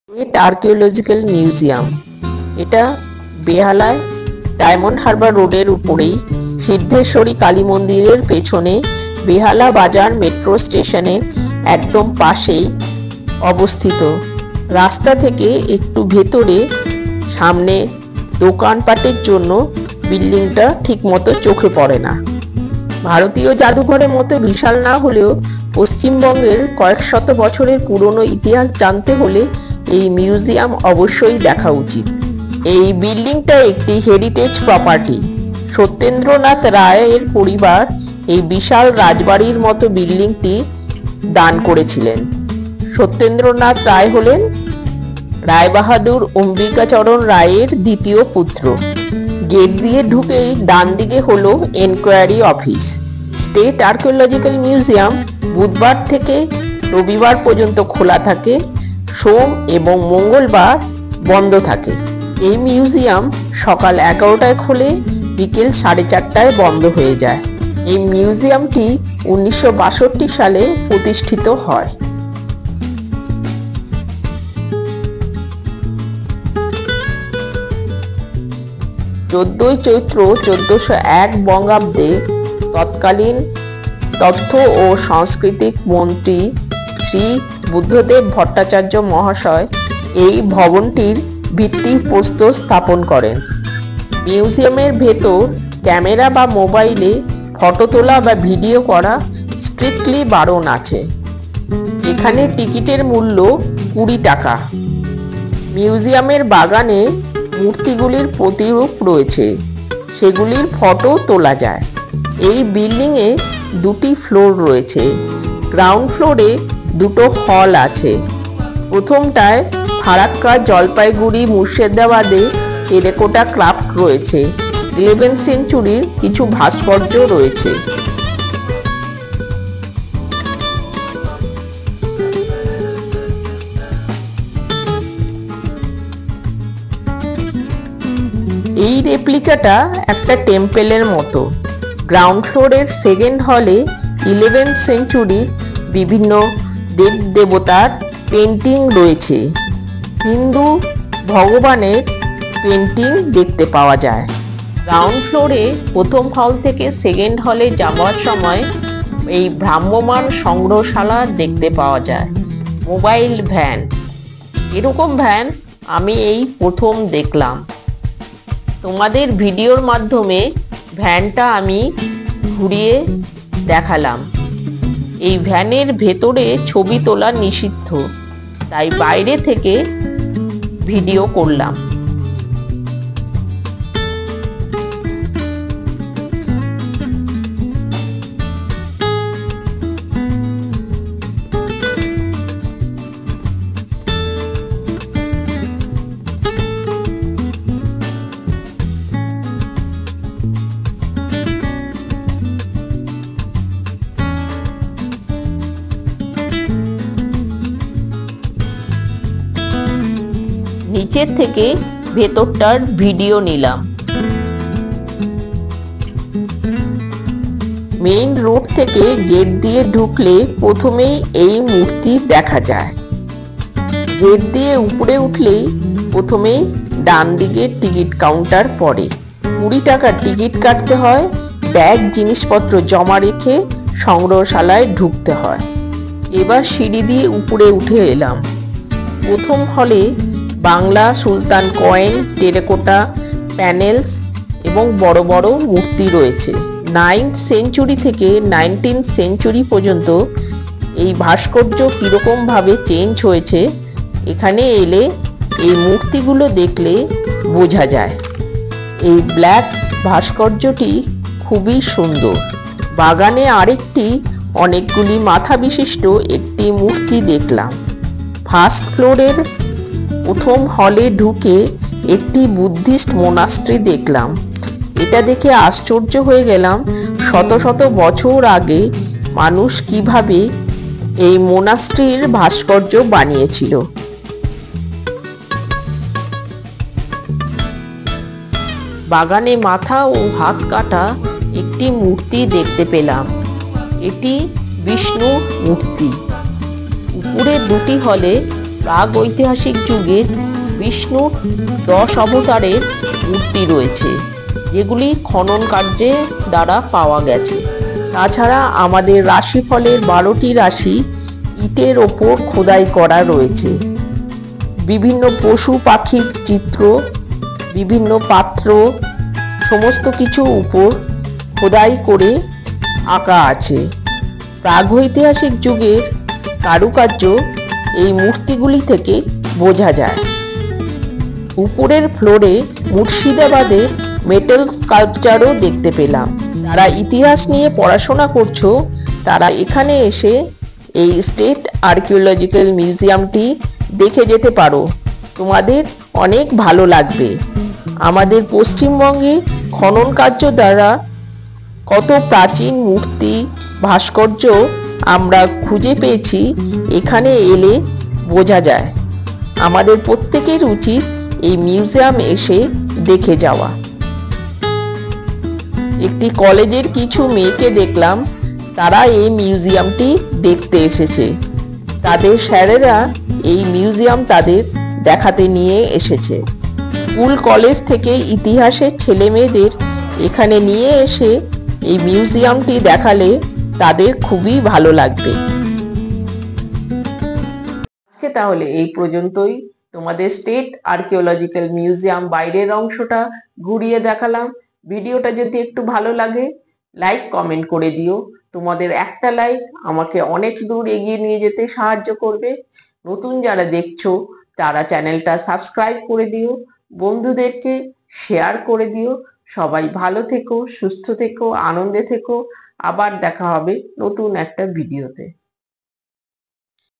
State archaeological museum. এটা বেহালায় diamond Harbour রোডের উপরেই সিদ্ধেশ্বরী কালী মন্দিরের পেছনে বেহালা বাজার মেট্রো স্টেশনের একদম পাশেই অবস্থিত। রাস্তা থেকে একটু ভেতরে সামনে দোকানপাটের জন্য বিল্ডিংটা ঠিকমতো চোখে পড়ে না। ভারতীয় জাদুঘরের মতো বিশাল না হলেও পশ্চিমবঙ্গের কয়েক শত বছরের পুরনো ইতিহাস জানতে হলে এই মিউজিয়াম অবশ্যই দেখা উচিত। এই বিল্ডিংটা একটি হেরিটেজ প্রপার্টি। সত্যেন্দ্রনাথ রায়ের পরিবার এই বিশাল রাজবাড়ির মতো বিল্ডিংটি দান করেছিলেন। সত্যেন্দ্রনাথ রায় হলেন রায়বাহাদুর অম্বিকাচরণ রায়ের দ্বিতীয় পুত্র। গেট দিয়ে ঢুকেই ডান দিকে হলো enquiry office. State archaeological museum বুধবার থেকে রবিবার পর্যন্ত খোলা থাকে, সোম এবং মঙ্গলবার বন্ধ থাকে। এই মিউজিয়াম সকাল 11টায় খোলে, বিকেল 4:30টায় বন্ধ হয়ে যায়। এই মিউজিয়ামটি 1962 সালে প্রতিষ্ঠিত হয়। 14 চৈত্র 1401 বঙ্গাব্দে তৎকালীন তথ্য ও সাংস্কৃতিক মন্ত্রী শ্রী বুদ্ধদেব ভট্টাচার্য মহাশয় এই ভবনটির ভিত্তিপ্রস্তর স্থাপন করেন। মিউজিয়ামের ভেতর ক্যামেরা বা মোবাইলে ফটো তোলা বা ভিডিও করা স্ট্রিক্টলি বারণ আছে। এখানে টিকিটের মূল্য 20 টাকা। মিউজিয়ামের বাগানে মূর্তিগুলির প্রতিরূপ রয়েছে, সেগুলির ফটো তোলা যায়। এই বিল্ডিংয়ে 2টি ফ্লোর রয়েছে। গ্রাউন্ড ফ্লোরে 2টো হল আছে। প্রথমটায় ফারাক্কা, জলপাইগুড়ি, মুর্শিদাবাদে টেরাকোটা ক্রাফট রয়েছে। 11th সেঞ্চুরির কিছু ভাস্কর্য রয়েছে। এই রেপ্লিকাটা একটা টেম্পেলের মতো। গ্রাউন্ড ফ্লোরের সেকেন্ড হলে 11th সেঞ্চুরির বিভিন্ন দেবদেবতার পেন্টিং রয়েছে। হিন্দু ভগবানের পেন্টিং দেখতে পাওয়া যায়। গ্রাউন্ড ফ্লোরে প্রথম হল থেকে সেকেন্ড হলে যাওয়ার সময় এই ভ্রাম্যমাণ সংগ্রহশালা দেখতে পাওয়া যায়। মোবাইল ভ্যান, এরকম ভ্যান আমি এই প্রথম দেখলাম। তোমাদের ভিডিওর মাধ্যমে ভ্যানটা আমি ঘুরিয়ে দেখালাম। এই ভ্যানের ভেতরে ছবি তোলা নিষিদ্ধ, তাই বাইরে থেকে ভিডিও করলাম। নিচের থেকে ভেতরটার ভিডিও নিলাম। মেইন রোড থেকে গেট দিয়ে ঢুকলে প্রথমেই এই মূর্তি দেখা যায়। গেট দিয়ে উপরে উঠলেই প্রথমেই ডান দিকে টিকিট কাউন্টার পড়ে। 20 টাকার টিকিট কাটতে হয়। ব্যাগ জিনিসপত্র জমা রেখে সংগ্রহশালায় ঢুকতে হয়। এবার সিঁড়ি দিয়ে উপরে উঠে এলাম। প্রথম হলে বাংলা সুলতান কয়েন, টেরাকোটা প্যানেলস এবং বড় বড় মূর্তি রয়েছে। 9th সেঞ্চুরি থেকে 19th সেঞ্চুরি পর্যন্ত এই ভাস্কর্য কীরকম ভাবে চেঞ্জ হয়েছে এখানে এলে এই মূর্তিগুলো দেখলে বোঝা যায়। এই ব্ল্যাক ভাস্কর্যটি খুবই সুন্দর। বাগানে আরেকটি অনেকগুলি মাথা বিশিষ্ট একটি মূর্তি দেখলাম। ফার্স্ট ফ্লোরের প্রথম হলে ঢুকে একটি বুদ্ধিস্ট মোনাস্ট্রি দেখলাম। এটা দেখে আশ্চর্য হয়ে গেলাম, শত শত বছর আগে মানুষ কিভাবে এই মোনাস্ট্রির ভাস্কর্য বানিয়েছিল। বাগানে মাথা ও হাত কাটা একটি মূর্তি দেখতে পেলাম। এটি বিষ্ণুর মূর্তি। উপরে 2টি হলে প্রাগ ঐতিহাসিক যুগের বিষ্ণুর 10 অবতারের মূর্তি রয়েছে, যেগুলি খনন কার্যে দ্বারা পাওয়া গেছে। তাছাড়া আমাদের রাশিফলের 12টি রাশি ইটের ওপর খোদাই করা রয়েছে। বিভিন্ন পশু পাখির চিত্র, বিভিন্ন পাত্র, সমস্ত কিছু উপর খোদাই করে আঁকা আছে। প্রাগৈতিহাসিক যুগের কারুকার্য এই মূর্তিগুলি থেকে বোঝা যায়। উপরের ফ্লোরে মুর্শিদাবাদের মেটাল স্কাল্পচারও দেখতে পেলাম। যারা ইতিহাস নিয়ে পড়াশোনা করছো তারা এখানে এসে এই স্টেট আর্কিওলজিক্যাল মিউজিয়ামটি দেখে যেতে পারো, তোমাদের অনেক ভালো লাগবে। আমাদের পশ্চিমবঙ্গে খনন কার্য দ্বারা কত প্রাচীন মূর্তি, ভাস্কর্য আমরা খুঁজে পেয়েছি, এখানে এলে বোঝা যায়। আমাদের প্রত্যেকের উচিত এই মিউজিয়াম এসে দেখে যাওয়া। একটি কলেজের কিছু মেয়েকে দেখলাম, তারা এই মিউজিয়ামটি দেখতে এসেছে। তাদের স্যারেরা এই মিউজিয়াম তাদের দেখাতে নিয়ে এসেছে। স্কুল কলেজ থেকে ইতিহাসের ছেলে মেয়েদের এখানে নিয়ে এসে এই মিউজিয়ামটি দেখালে তাদের খুবই ভালো লাগবে। আজকে তাহলে এই পর্যন্তই। তোমাদের স্টেট আর্কিওলজিক্যাল মিউজিয়াম বাইরের অংশটা ঘুরিয়ে দেখালাম। ভিডিওটা যদি একটু ভালো লাগে লাইক কমেন্ট করে দিও। তোমাদের একটা লাইক আমাকে অনেক দূর এগিয়ে নিয়ে যেতে সাহায্য করবে। নতুন যারা দেখছো তারা চ্যানেলটা সাবস্ক্রাইব করে দিও, বন্ধুদেরকে শেয়ার করে দিও। সবাই ভালো থেকো, সুস্থ থেকো, আনন্দে থেকো। আবার দেখা হবে নতুন একটা ভিডিওতে।